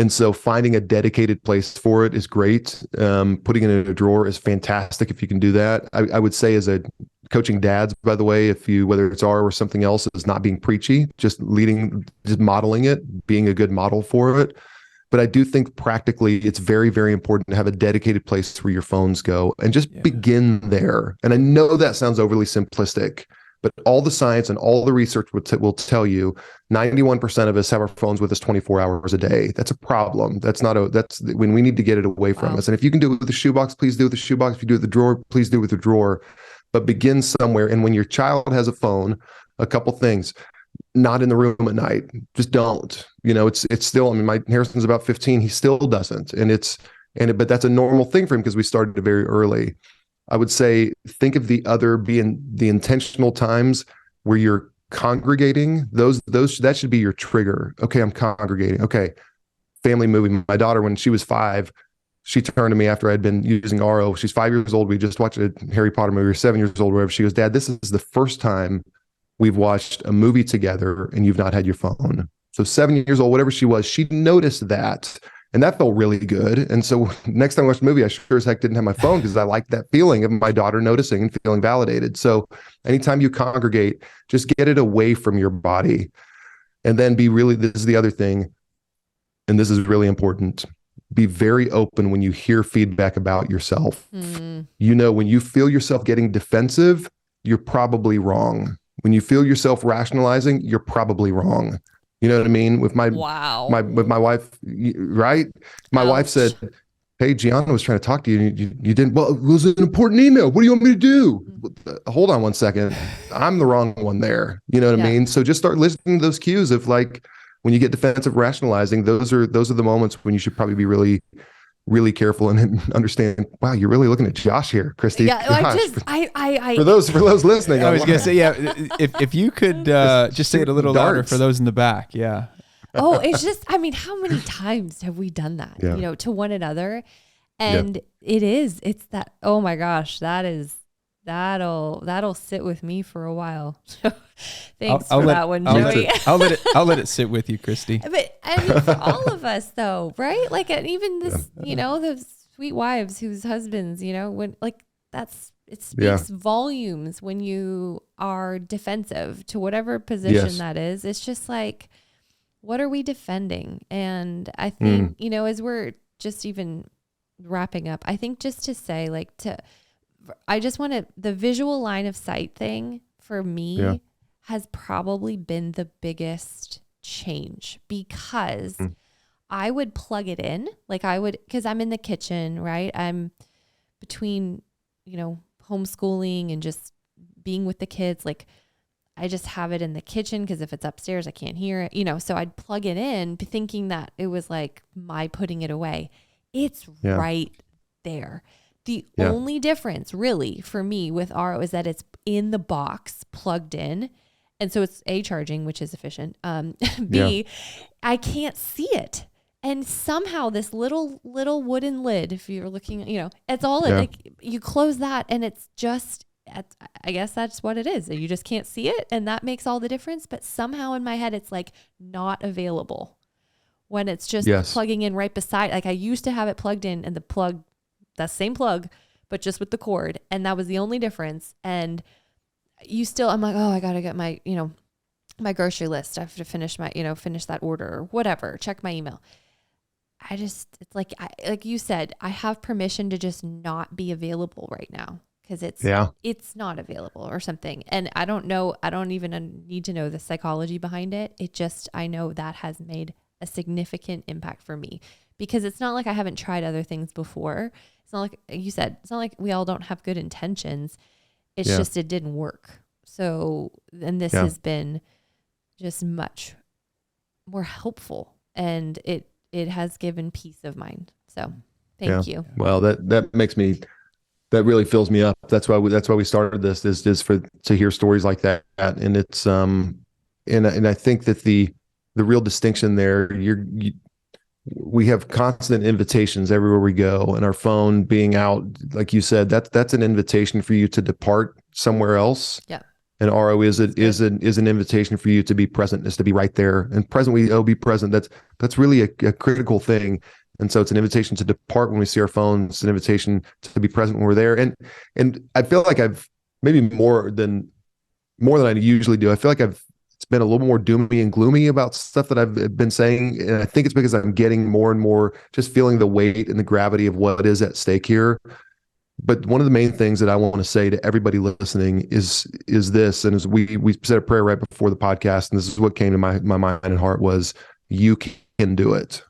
so finding a dedicated place for it is great. Putting it in a drawer is fantastic if you can do that. I would say, as a coaching dads, by the way, whether it's Aro or something else, is not being preachy, just modeling it, being a good model for it. But I do think practically it's very, very important to have a dedicated place where your phones go, and just begin there. And I know that sounds overly simplistic, but all the science and all the research will tell you 91% of us have our phones with us 24 hours a day. That's a problem. That's when we need to get it away from us. And if you can do it with the shoebox, please do it with the shoebox. If you do it with the drawer, please do it with the drawer. But begin somewhere. And when your child has a phone, a couple things. Not in the room at night. Just don't. It's still, I mean, my Harrison's about 15. He still doesn't. But that's a normal thing for him because we started very early. I would say, think of being the intentional times where you're congregating. That should be your trigger. Okay, I'm congregating. Okay, family movie. My daughter, when she was 5, she turned to me after I'd been using Aro. She's 5 years old. We just watched a Harry Potter movie. Or 7 years old, wherever. She goes, Dad, this is the first time we've watched a movie together and you've not had your phone. So 7 years old, whatever she was, she noticed that. And that felt really good. And so next time I watched the movie, I sure as heck didn't have my phone because I liked that feeling of my daughter noticing and feeling validated. So anytime you congregate, just get it away from your body. And then this is the other thing, and this is really important. Be very open when you hear feedback about yourself. When you feel yourself getting defensive, you're probably wrong. When you feel yourself rationalizing, you're probably wrong. You know what I mean? With my wife, right? My wife said, "Hey, Gianna was trying to talk to you. You didn't. Well, it was an important email. What do you want me to do?" Hold on one second. I'm the wrong one there. You know what I mean? So just start listening to those cues of like when you get defensive rationalizing. Those are the moments when you should probably be really, really careful and understand. Wow, you're really looking at Josh here, Christy. Yeah, Gosh, for those listening, I was gonna say, if you could just say it a little louder for those in the back, yeah. Oh, it's just, I mean, how many times have we done that, to one another? And it's that, oh my gosh, that'll sit with me for a while. Thanks for that one, Joey. I'll let it sit with you, Christy. But I mean, for all of us though, right? Like, and even this, the sweet wives whose husbands, when it speaks volumes when you are defensive to whatever position that is. It's just like, what are we defending? And I think, as we're just even wrapping up, I think just to say I just want to, the visual line of sight thing for me has probably been the biggest change because I would plug it in. Because I'm in the kitchen, right? I'm between, homeschooling and just being with the kids. Like I just have it in the kitchen because if it's upstairs, I can't hear it, so I'd plug it in thinking that it was like my putting it away. It's right there. The only difference really for me with Aro is that it's in the box plugged in. And so it's A, charging, which is efficient. B, I can't see it. And somehow this little wooden lid, if you're looking, it's all like you close that and it's just, I guess that's what it is. You just can't see it. And that makes all the difference. But somehow in my head, it's like not available when it's just plugging in right beside. Like I used to have it plugged in and that same plug, but just with the cord. And that was the only difference. And I'm like, oh, I got to get my, my grocery list. I have to finish finish that order or whatever, check my email. It's like you said, I have permission to just not be available right now because it's not available or something. And I don't know, I don't even need to know the psychology behind it. I know that has made a significant impact for me because it's not like I haven't tried other things before. It's not like you said, it's not like we all don't have good intentions. It's just, it didn't work. So, and this has been just much more helpful and it has given peace of mind. So thank you. Well, that really fills me up. That's why we started this is to hear stories like that. And it's, and I think that the real distinction there, we have constant invitations everywhere we go, and our phone being out, like you said, that's an invitation for you to depart somewhere else. Yeah. And Aro is an invitation for you to be present, is to be right there and present. Be present. That's really a critical thing. And so it's an invitation to depart when we see our phones. It's an invitation to be present when we're there. And I feel like I've maybe more than I usually do. I feel like it's been a little more doomy and gloomy about stuff that I've been saying. And I think it's because I'm getting more and more just feeling the weight and the gravity of what is at stake here. But one of the main things that I want to say to everybody listening is this, and as we said a prayer right before the podcast, and this is what came to my mind and heart was, you can do it.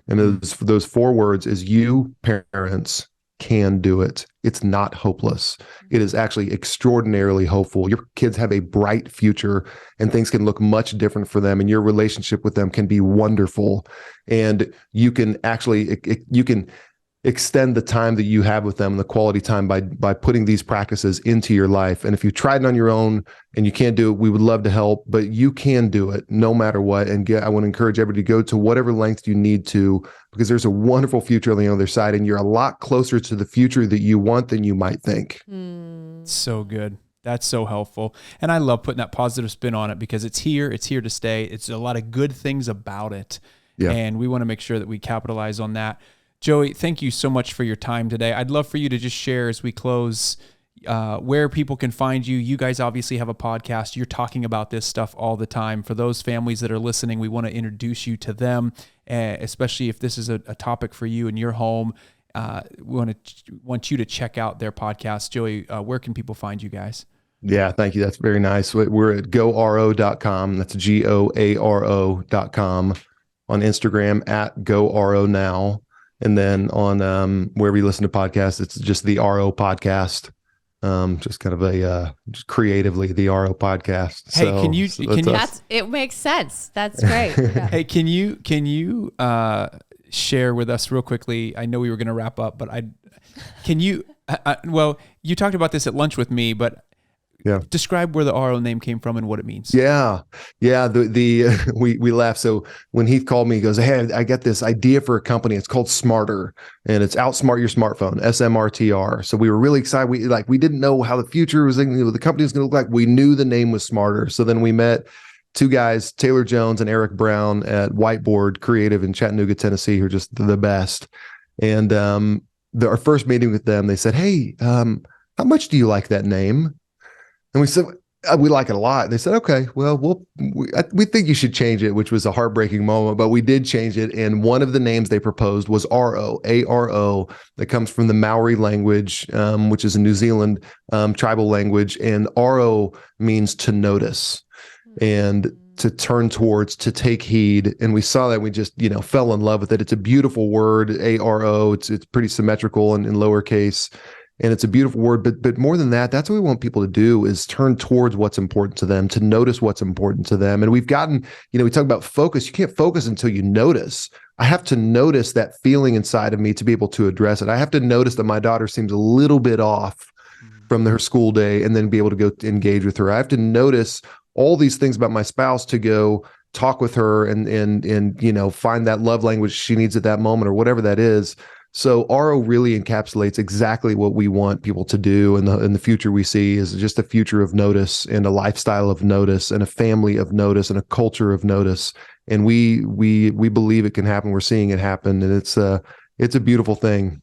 And those 4 words is you, parents, can do it. It's not hopeless. It is actually extraordinarily hopeful. Your kids have a bright future, and things can look much different for them, and your relationship with them can be wonderful. And you can actually, you can extend the time that you have with them and the quality time by putting these practices into your life. And if you tried it on your own and you can't do it, we would love to help, but you can do it no matter what. And I want to encourage everybody to go to whatever length you need to, because there's a wonderful future on the other side, and you're a lot closer to the future that you want than you might think. So good. That's so helpful. And I love putting that positive spin on it, because it's here to stay. It's a lot of good things about it. Yeah. And we want to make sure that we capitalize on that. Joey, thank you so much for your time today. I'd love for you to just share as we close where people can find you. You guys obviously have a podcast. You're talking about this stuff all the time. For those families that are listening, we want to introduce you to them, especially if this is a topic for you in your home. We want you to check out their podcast. Joey, where can people find you guys? Yeah, thank you. That's very nice. We're at goaro.com. That's GOARO.com. On Instagram at GoAroNow. And then on wherever you listen to podcasts, it's just the Aro Podcast. Just kind of just creatively the Aro Podcast. Hey, it makes sense. That's great. Yeah. Hey, can you share with us real quickly? I know we were going to wrap up, but well, you talked about this at lunch with me, but describe where the Aro name came from and what it means. Yeah. We laughed. So when Heath called me, he goes, "Hey, I got this idea for a company. It's called Smarter, and it's outsmart your smartphone, SMRTR." So we were really excited. We didn't know how the future was, the company was going to look like. We knew the name was Smarter. So then we met two guys, Taylor Jones and Eric Brown at Whiteboard Creative in Chattanooga, Tennessee, who are just the best. And our first meeting with them, they said, "Hey, how much do you like that name?" And we said, "We like it a lot." They said, "Okay, well, we think you should change it," which was a heartbreaking moment, but we did change it. And one of the names they proposed was Aro, A-R-O, that comes from the Maori language, which is a New Zealand tribal language. And Aro means to notice and to turn towards, to take heed. And we saw that, we just, fell in love with it. It's a beautiful word, A-R-O. It's pretty symmetrical and in lowercase. And it's a beautiful word, but more than that, that's what we want people to do, is turn towards what's important to them, to notice what's important to them. And we've gotten, we talk about focus. You can't focus until you notice. I have to notice that feeling inside of me to be able to address it. I have to notice that my daughter seems a little bit off from her school day, and then be able to go engage with her. I have to notice all these things about my spouse to go talk with her and find that love language she needs at that moment, or whatever that is. So Aro really encapsulates exactly what we want people to do, and the future we see is just a future of notice, and a lifestyle of notice, and a family of notice, and a culture of notice. And we believe it can happen. We're seeing it happen, and it's a beautiful thing.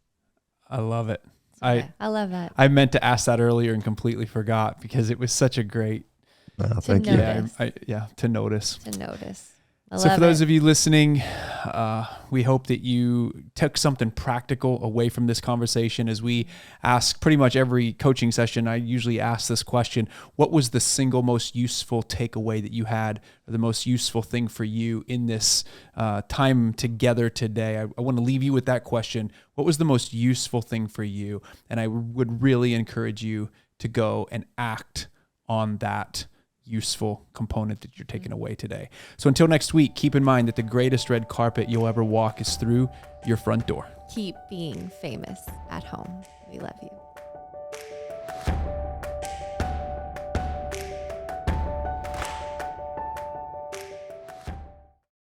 I love it. I love that. I meant to ask that earlier and completely forgot, because it was such a great. Thank you. To notice. To notice. So for those of you listening, we hope that you took something practical away from this conversation. As we ask pretty much every coaching session, I usually ask this question: what was the single most useful takeaway that you had, or the most useful thing for you in this time together today? I want to leave you with that question. What was the most useful thing for you? And I would really encourage you to go and act on that useful component that you're taking away today. So until next week, keep in mind that the greatest red carpet you'll ever walk is through your front door. Keep being famous at home. We love you.